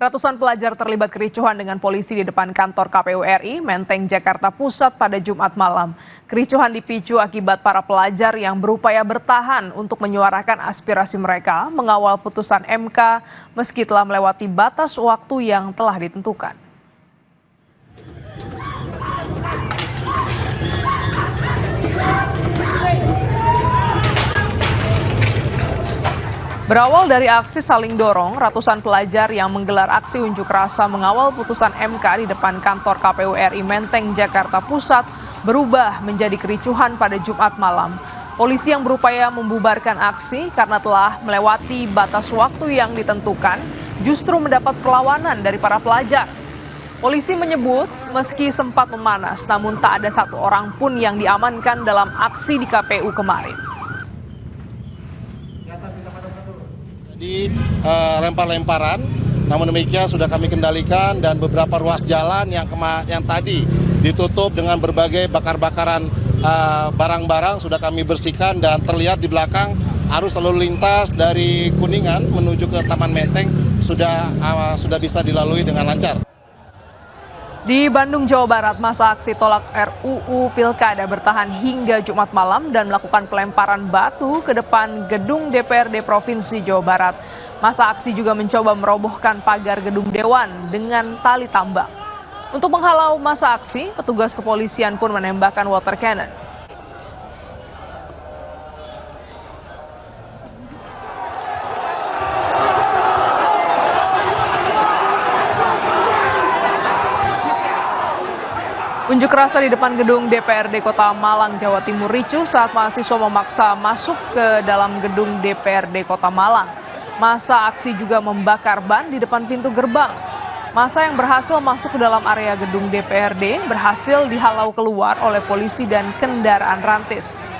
Ratusan pelajar terlibat kericuhan dengan polisi di depan kantor KPU RI Menteng, Jakarta Pusat pada Jumat malam. Kericuhan dipicu akibat para pelajar yang berupaya bertahan untuk menyuarakan aspirasi mereka mengawal putusan MK meski telah melewati batas waktu yang telah ditentukan. Berawal dari aksi saling dorong, ratusan pelajar yang menggelar aksi unjuk rasa mengawal putusan MK di depan kantor KPU RI Menteng, Jakarta Pusat berubah menjadi kericuhan pada Jumat malam. Polisi yang berupaya membubarkan aksi karena telah melewati batas waktu yang ditentukan justru mendapat perlawanan dari para pelajar. Polisi menyebut meski sempat memanas, namun tak ada satu orang pun yang diamankan dalam aksi di KPU kemarin. Di lempar-lemparan, namun demikian sudah kami kendalikan dan beberapa ruas jalan yang tadi ditutup dengan berbagai bakar-bakaran barang-barang sudah kami bersihkan dan terlihat di belakang arus lalu lintas dari Kuningan menuju ke Taman Menteng sudah bisa dilalui dengan lancar. Di Bandung, Jawa Barat, masa aksi tolak RUU Pilkada bertahan hingga Jumat malam dan melakukan pelemparan batu ke depan gedung DPRD Provinsi Jawa Barat. Masa aksi juga mencoba merobohkan pagar gedung Dewan dengan tali tambang. Untuk menghalau masa aksi, petugas kepolisian pun menembakkan water cannon. Unjuk rasa di depan gedung DPRD Kota Malang, Jawa Timur ricuh saat mahasiswa memaksa masuk ke dalam gedung DPRD Kota Malang. Masa aksi juga membakar ban di depan pintu gerbang. Masa yang berhasil masuk ke dalam area gedung DPRD berhasil dihalau keluar oleh polisi dan kendaraan rantis.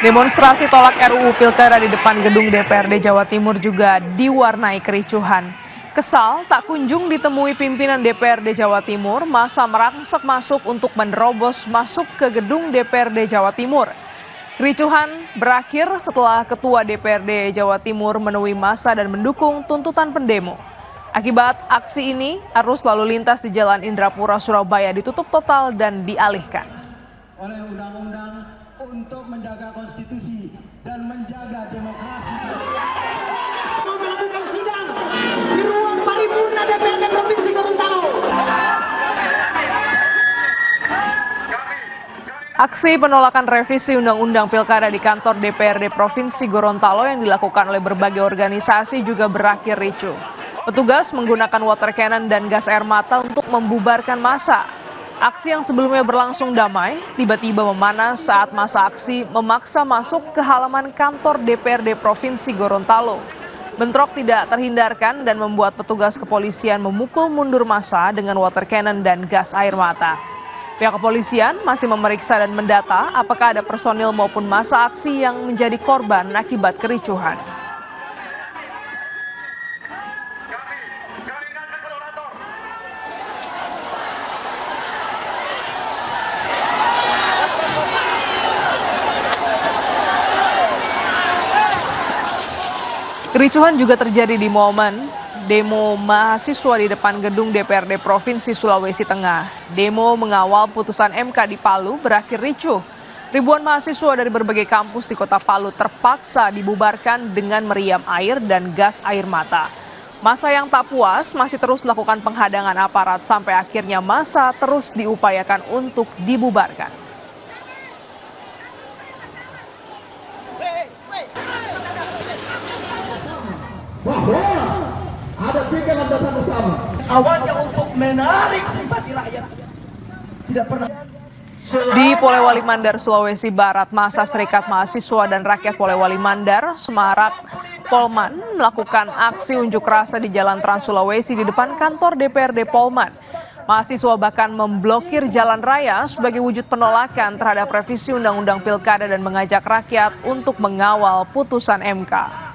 Demonstrasi tolak RUU Pilkada di depan gedung DPRD Jawa Timur juga diwarnai kericuhan. Kesal tak kunjung ditemui pimpinan DPRD Jawa Timur, masa merangsek masuk untuk menerobos masuk ke gedung DPRD Jawa Timur. Kericuhan berakhir setelah Ketua DPRD Jawa Timur menemui massa dan mendukung tuntutan pendemo. Akibat aksi ini, arus lalu lintas di Jalan Indrapura, Surabaya ditutup total dan dialihkan. Oleh undang-undang untuk menjaga konstitusi dan menjaga demokrasi. Mau melakukan sidang di ruang paripurna DPRD Provinsi Gorontalo. Aksi penolakan revisi Undang-Undang Pilkada di kantor DPRD Provinsi Gorontalo yang dilakukan oleh berbagai organisasi juga berakhir ricuh. Petugas menggunakan water cannon dan gas air mata untuk membubarkan massa. Aksi yang sebelumnya berlangsung damai, tiba-tiba memanas saat massa aksi memaksa masuk ke halaman kantor DPRD Provinsi Gorontalo. Bentrok tidak terhindarkan dan membuat petugas kepolisian memukul mundur massa dengan water cannon dan gas air mata. Pihak kepolisian masih memeriksa dan mendata apakah ada personil maupun massa aksi yang menjadi korban akibat kericuhan. Kericuhan juga terjadi di momen demo mahasiswa di depan gedung DPRD Provinsi Sulawesi Tengah. Demo mengawal putusan MK di Palu berakhir ricuh. Ribuan mahasiswa dari berbagai kampus di kota Palu terpaksa dibubarkan dengan meriam air dan gas air mata. Massa yang tak puas masih terus melakukan penghadangan aparat sampai akhirnya massa terus diupayakan untuk dibubarkan. Bahwa ada tiga landasan utama. Awalnya untuk menarik simpati rakyat. Tidak pernah. Di Polewali Mandar, Sulawesi Barat, massa Serikat Mahasiswa dan Rakyat Polewali Mandar, Semarak, Polman melakukan aksi unjuk rasa di Jalan Trans Sulawesi di depan kantor DPRD Polman. Mahasiswa bahkan memblokir jalan raya sebagai wujud penolakan terhadap revisi Undang-Undang Pilkada dan mengajak rakyat untuk mengawal putusan MK.